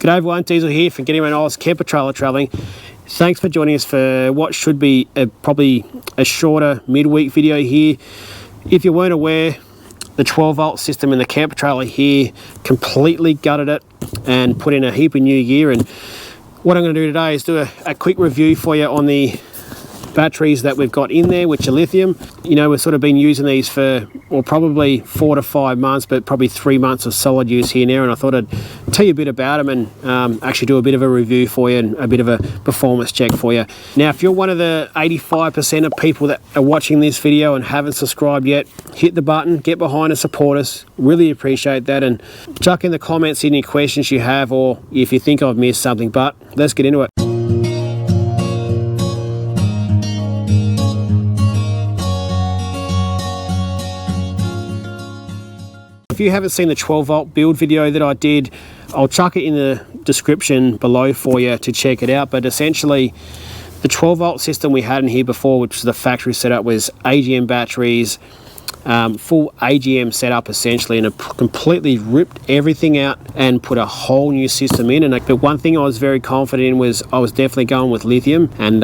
G'day everyone, Diesel here from Getting Around Oz Camper Trailer Travelling. Thanks for joining us for what should be probably a shorter midweek video here. If you weren't aware, the 12 volt system in the camper trailer here completely gutted it and put in a heap of new gear. And what I'm going to do today is do a quick review for you on the batteries that we've got in there, which are lithium. You know, we've sort of been using these for, well, probably 4 to 5 months, but probably 3 months of solid use here now, and I thought I'd tell you a bit about them and actually do a bit of a review for you and a bit of a performance check for you. Now, if you're one of the 85% of people that are watching this video and haven't subscribed yet, hit the button, get behind and support us. Really appreciate that, and chuck in the comments any questions you have or if you think I've missed something, but let's get into it. If you haven't seen the 12 volt build video that I did, I'll chuck it in the description below for you to check it out. But essentially, the 12 volt system we had in here before, which was the factory setup, was AGM batteries, full AGM setup essentially, and it completely ripped everything out and put a whole new system in. But one thing I was very confident in was I was definitely going with lithium, and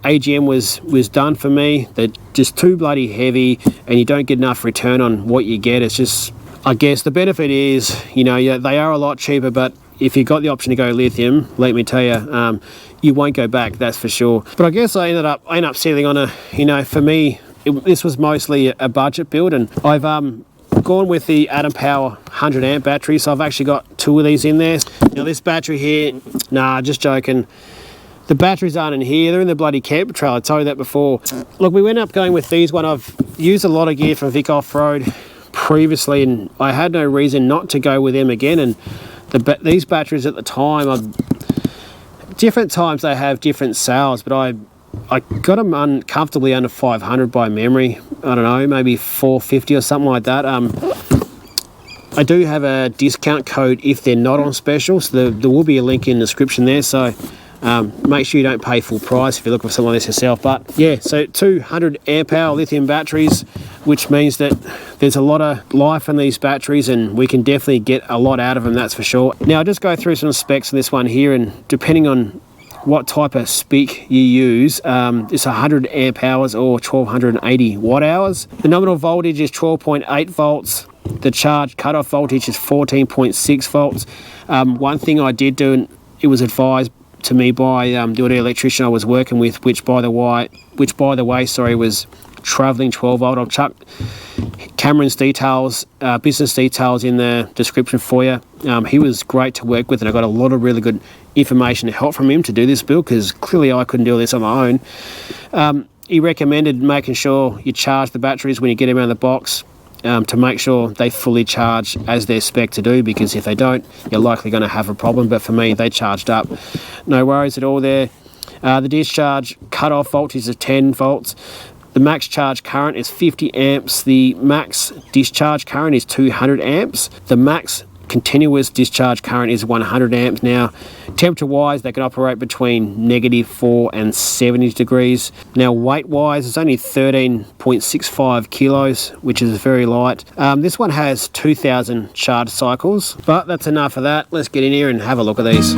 AGM was done for me. They're just too bloody heavy and you don't get enough return on what you get. It's just, I guess the benefit is, you know, yeah, they are a lot cheaper, but if you've got the option to go lithium, let me tell you, you won't go back, that's for sure. But I guess I ended up settling on a, you know, for me, this was mostly a budget build, and I've gone with the ATEMPOWER 100AH battery, so I've actually got 2 of these in there. Now this battery here, nah, just joking. The batteries aren't in here, they're in the bloody camper trailer, I told you that before. Look, we went up going with these one. I've used a lot of gear from Vic Off-Road previously, and I had no reason not to go with them again. And these batteries at the time, different times they have different sales, but I got them comfortably under 500 by memory. I don't know, maybe 450 or something like that. I do have a discount code if they're not on special, so there will be a link in the description there, so make sure you don't pay full price if you're looking for something like this yourself. But yeah, so 200 amp hour lithium batteries, which means that there's a lot of life in these batteries and we can definitely get a lot out of them, that's for sure. Now I'll just go through some specs on this one here, and depending on what type of spic you use, it's 100 amp hours or 1280 watt hours. The nominal voltage is 12.8 volts. The charge cutoff voltage is 14.6 volts. One thing I did do, and it was advised to me by the audio electrician I was working with, which by the way, was travelling 12 volt. I'll chuck Cameron's details, business details in the description for you. He was great to work with, and I got a lot of really good information and help from him to do this build, because clearly I couldn't do this on my own. He recommended making sure you charge the batteries when you get them out of the box, to make sure they fully charge as they're spec to do, because if they don't, you're likely going to have a problem. But for me, they charged up, no worries at all there. The discharge cutoff voltage is 10 volts. The max charge current is 50 amps. The max discharge current is 200 amps. The max continuous discharge current is 100 amps. Now, temperature wise, they can operate between -4 and 70 degrees. Now, weight wise, it's only 13.65 kilos, which is very light. This one has 2000 charge cycles, but that's enough of that. Let's get in here and have a look at these.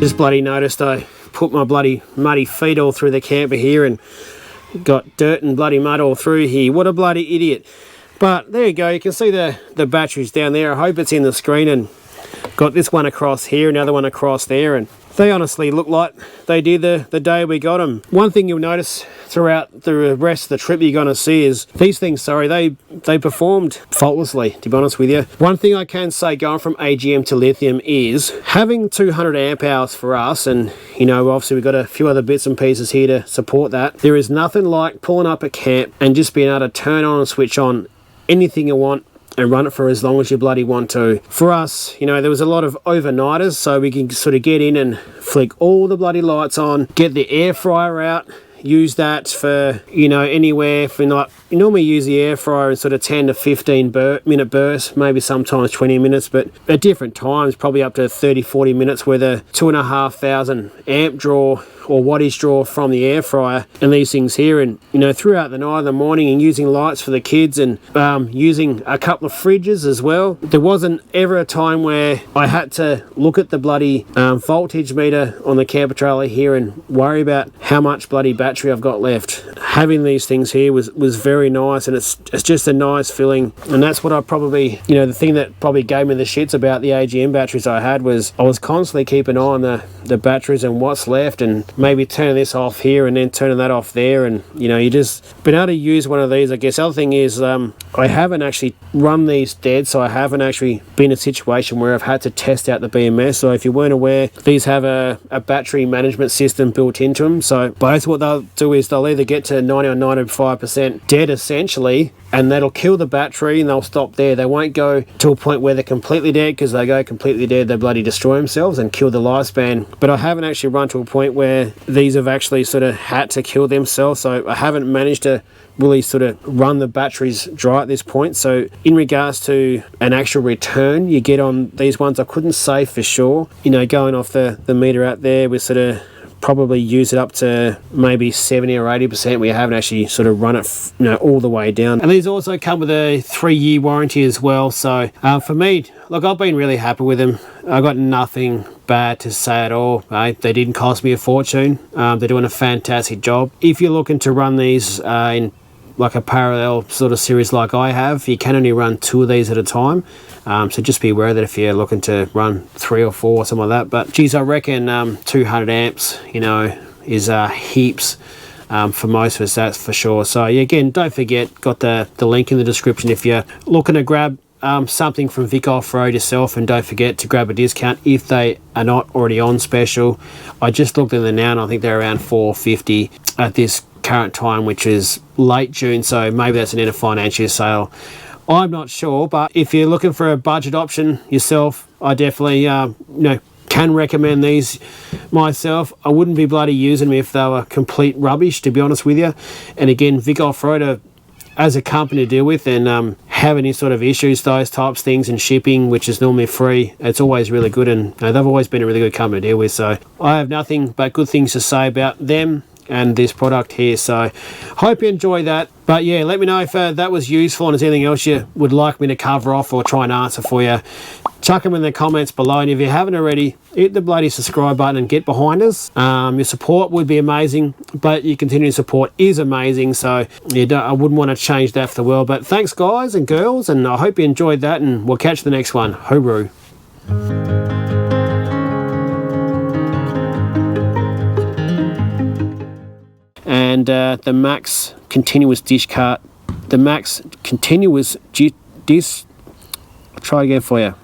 Just bloody noticed I put my bloody muddy feet all through the camper here and got dirt and bloody mud all through here. What a bloody idiot. But there you go, you can see the batteries down there. I hope it's in the screen, and got this one across here, another one across there, and they honestly look like they did the day we got them. One thing you'll notice throughout the rest of the trip you're going to see is these things, they performed faultlessly, to be honest with you. One thing I can say going from AGM to lithium is having 200 amp hours for us, and you know, obviously we've got a few other bits and pieces here to support that. There is nothing like pulling up a camp and just being able to turn on and switch on anything you want and run it for as long as you bloody want to. For us, you know, there was a lot of overnighters, so we can sort of get in and flick all the bloody lights on, get the air fryer out, use that for, you know, anywhere from, like, you normally use the air fryer in sort of 10 to 15 minute bursts, maybe sometimes 20 minutes, but at different times, probably up to 30-40 minutes with a 2,500 amp draw or wattage draw from the air fryer and these things here. And, you know, throughout the night, the morning, and using lights for the kids, and using a couple of fridges as well. There wasn't ever a time where I had to look at the bloody voltage meter on the camper trailer here and worry about how much bloody battery I've got left. Having these things here was very nice, and it's just a nice feeling. And that's what I probably, you know, the thing that probably gave me the shits about the AGM batteries I had was I was constantly keeping an eye on the batteries and what's left, and maybe turning this off here and then turning that off there. And, you know, you just been able to use one of these, I guess. The other thing is I haven't actually run these dead, so I haven't actually been in a situation where I've had to test out the BMS. So if you weren't aware, these have a battery management system built into them. So both what they'll do is they'll either get to 90 or 95% dead essentially, and that'll kill the battery and they'll stop there. They won't go to a point where they're completely dead, because they go completely dead, they bloody destroy themselves and kill the lifespan. But I haven't actually run to a point where these have actually sort of had to kill themselves, so I haven't managed to really sort of run the batteries dry at this point. So in regards to an actual return you get on these ones, I couldn't say for sure. You know, going off the meter out there, we sort of probably use it up to maybe 70 or 80%. We haven't actually sort of run it, you know, all the way down. And these also come with a 3-year warranty as well. So for me, look, I've been really happy with them. I got nothing bad to say at all. They didn't cost me a fortune. They're doing a fantastic job. If you're looking to run these in like a parallel sort of series like I have, you can only run 2 of these at a time. So just be aware that if you're looking to run 3 or 4 or something like that. But geez, I reckon 200 amps, you know, is heaps for most of us, that's for sure. So yeah, again, don't forget, got the link in the description if you're looking to grab something from Vic Off-Road yourself, and don't forget to grab a discount if they are not already on special. I just looked in there now and I think they're around $4.50 at this current time, which is late June, so maybe that's an end of financial sale. I'm not sure, but if you're looking for a budget option yourself, I definitely you know, can recommend these myself. I wouldn't be bloody using them if they were complete rubbish, to be honest with you. And again, Vic Off-Road are, as a company to deal with, and have any sort of issues, those types of things, and shipping, which is normally free, it's always really good, and they've always been a really good company to deal with. So I have nothing but good things to say about them and this product here. So hope you enjoy that. But yeah, let me know if that was useful, and if there's anything else you would like me to cover off or try and answer for you. Chuck them in the comments below, and if you haven't already, hit the bloody subscribe button and get behind us. Your support would be amazing, but your continued support is amazing, so I wouldn't want to change that for the world. But thanks guys and girls, and I hope you enjoyed that, and we'll catch the next one. Hooroo. And the max continuous dish cart, the max continuous dish, I'll try again for you.